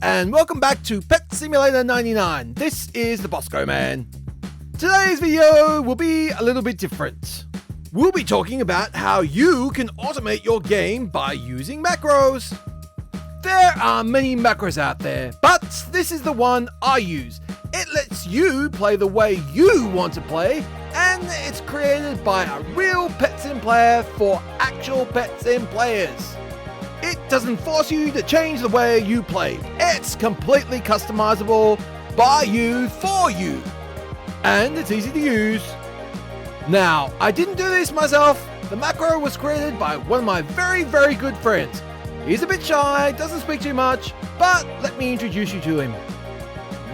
and welcome back to Pet Simulator 99. This is the BoskoMan. Today's video will be a little bit different. We'll be talking about how you can automate your game by using macros. There are many macros out there, but this is the one I use. It lets you play the way you want to play, and it's created by a real Pet Sim player for actual Pet Sim players. It doesn't force you to change the way you play. It's completely customizable by you for you. And it's easy to use. Now, I didn't do this myself. The macro was created by one of my very, very good friends. He's a bit shy, doesn't speak too much, but let me introduce you to him.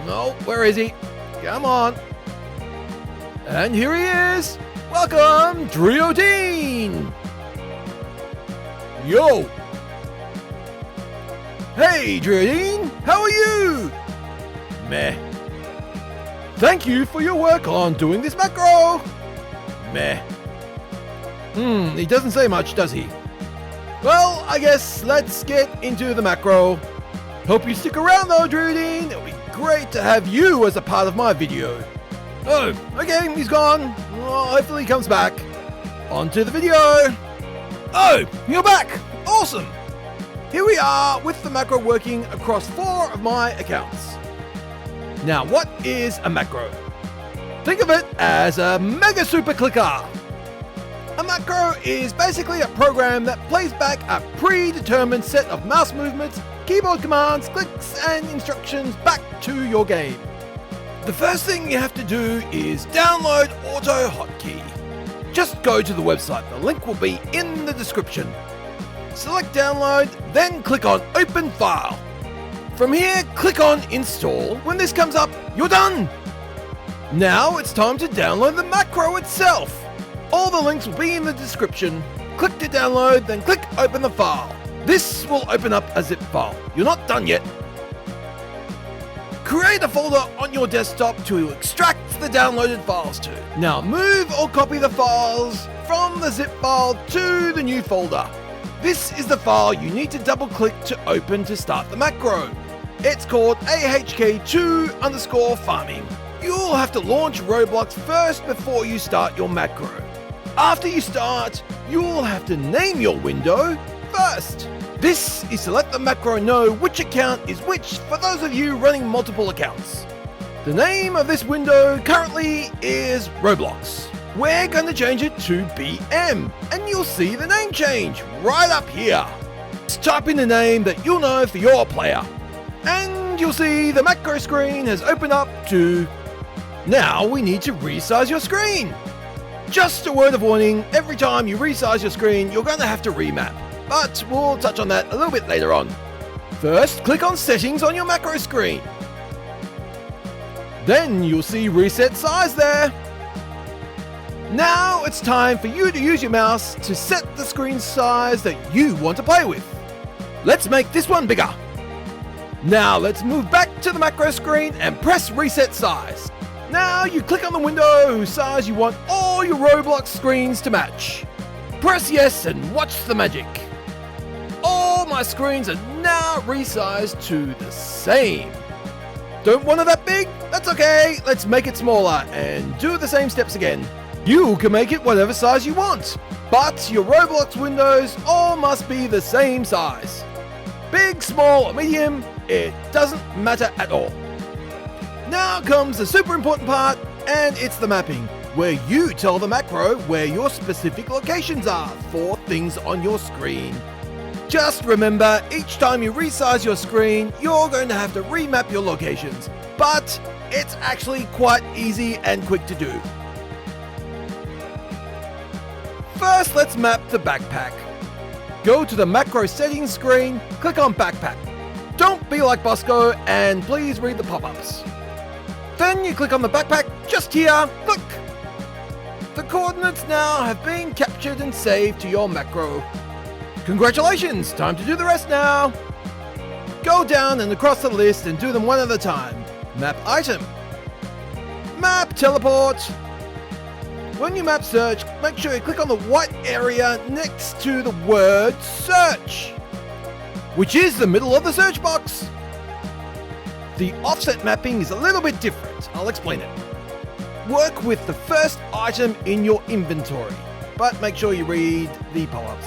No, where is he? Come on. And here he is. Welcome, Driodine. Yo. Hey, Driodine, how are you? Meh. Thank you for your work on doing this macro. Meh. He doesn't say much, does he? Well, I guess let's get into the macro. Hope you stick around though, Driodine. It'll be great to have you as a part of my video. Oh, okay, he's gone. Well, hopefully he comes back. On to the video. Oh, you're back. Awesome. Here we are with the macro working across 4 of my accounts. Now, what is a macro? Think of it as a mega super clicker. A macro is basically a program that plays back a predetermined set of mouse movements, keyboard commands, clicks, and instructions back to your game. The first thing you have to do is download Auto Hotkey. Just go to the website, the link will be in the description. Select download, then click on open file. From here, click on install. When this comes up, you're done. Now it's time to download the macro itself. All the links will be in the description. Click to download, then click open the file. This will open up a zip file. You're not done yet. Create a folder on your desktop to extract the downloaded files to. Now move or copy the files from the zip file to the new folder. This is the file you need to double click to open to start the macro. It's called ahk2_farming. You'll have to launch Roblox first before you start your macro. After you start, you'll have to name your window first. This is to let the macro know which account is which for those of you running multiple accounts. The name of this window currently is Roblox. We're going to change it to BM, and you'll see the name change right up here. Just type in the name that you'll know for your player, and you'll see the macro screen has opened up to... Now we need to resize your screen. Just a word of warning, every time you resize your screen, you're going to have to remap, but we'll touch on that a little bit later on. First, click on settings on your macro screen. Then you'll see reset size there. Now it's time for you to use your mouse to set the screen size that you want to play with. Let's make this one bigger. Now let's move back to the macro screen and press reset size. Now you click on the window whose size you want all your Roblox screens to match. Press yes and watch the magic. All my screens are now resized to the same. Don't want it that big? That's okay. Let's make it smaller and do the same steps again. You can make it whatever size you want, but your Roblox windows all must be the same size. Big, small, or medium, it doesn't matter at all. Now comes the super important part, and it's the mapping, where you tell the macro where your specific locations are for things on your screen. Just remember, each time you resize your screen, you're going to have to remap your locations, but it's actually quite easy and quick to do. First, let's map the backpack. Go to the macro settings screen, click on backpack. Don't be like Bosko and please read the pop-ups. Then you click on the backpack just here, click. The coordinates now have been captured and saved to your macro. Congratulations, time to do the rest now. Go down and across the list and do them one at a time. Map item. Map teleport. When you map search, make sure you click on the white area next to the word search, which is the middle of the search box. The offset mapping is a little bit different. I'll explain it. Work with the first item in your inventory, but make sure you read the pop-ups.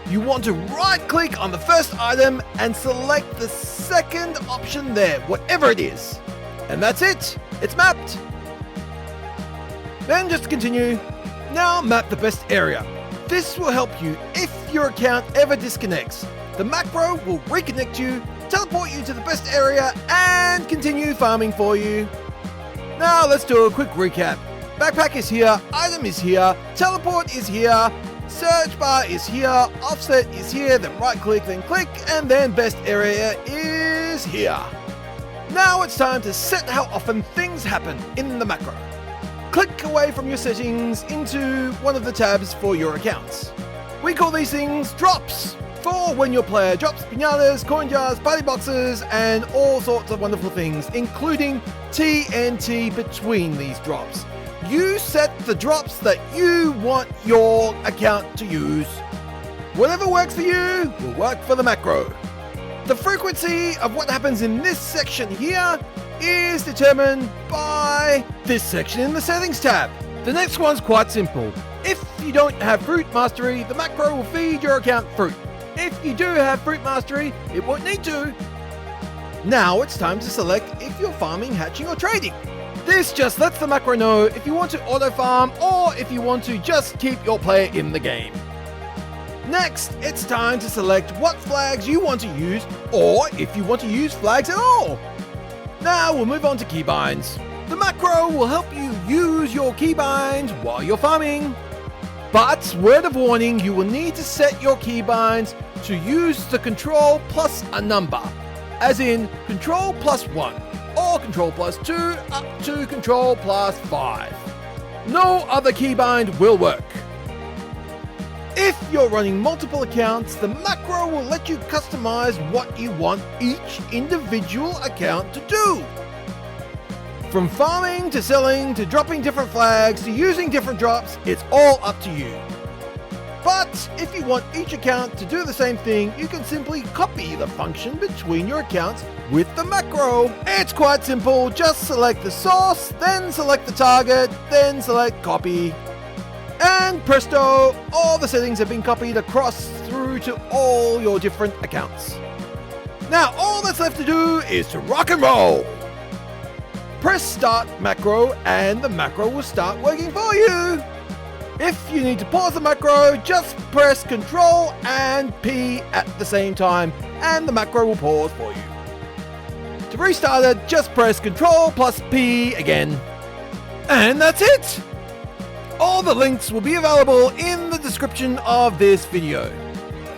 You want to right-click on the first item and select the second option there, whatever it is. And that's it. It's mapped. Then just continue. Now map the best area. This will help you if your account ever disconnects. The macro will reconnect you, teleport you to the best area, and continue farming for you. Now let's do a quick recap. Backpack is here, item is here, teleport is here, search bar is here, offset is here, then right click, then click, and then best area is here. Now it's time to set how often things happen in the macro. Click away from your settings into one of the tabs for your accounts. We call these things drops, for when your player drops pinatas, coin jars, party boxes, and all sorts of wonderful things, including TNT between these drops. You set the drops that you want your account to use. Whatever works for you will work for the macro. The frequency of what happens in this section here is determined by this section in the settings tab. The next one's quite simple. If you don't have fruit mastery, the macro will feed your account fruit. If you do have fruit mastery, it won't need to. Now it's time to select if you're farming, hatching, or trading. This just lets the macro know if you want to auto farm or if you want to just keep your player in the game. Next, it's time to select what flags you want to use or if you want to use flags at all. Now we'll move on to keybinds. The macro will help you use your keybinds while you're farming. But, word of warning, you will need to set your keybinds to use the control plus a number, as in control plus 1, or control plus 2, up to control plus 5. No other keybind will work. If you're running multiple accounts, the macro will let you customize what you want each individual account to do. From farming to selling to dropping different flags to using different drops, it's all up to you. But if you want each account to do the same thing, you can simply copy the function between your accounts with the macro. It's quite simple, just select the source, then select the target, then select copy. And presto, all the settings have been copied across through to all your different accounts. Now all that's left to do is to rock and roll. Press start macro and the macro will start working for you. If you need to pause the macro, just press Ctrl and P at the same time and the macro will pause for you. To restart it, just press Ctrl plus P again. And that's it! All the links will be available in the description of this video.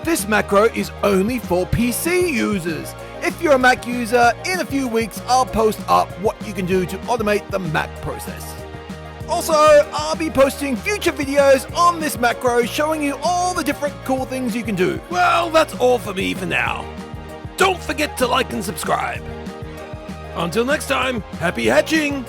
This macro is only for PC users. If you're a Mac user, in a few weeks I'll post up what you can do to automate the Mac process. Also, I'll be posting future videos on this macro showing you all the different cool things you can do. Well, that's all for me for now. Don't forget to like and subscribe. Until next time, happy hatching!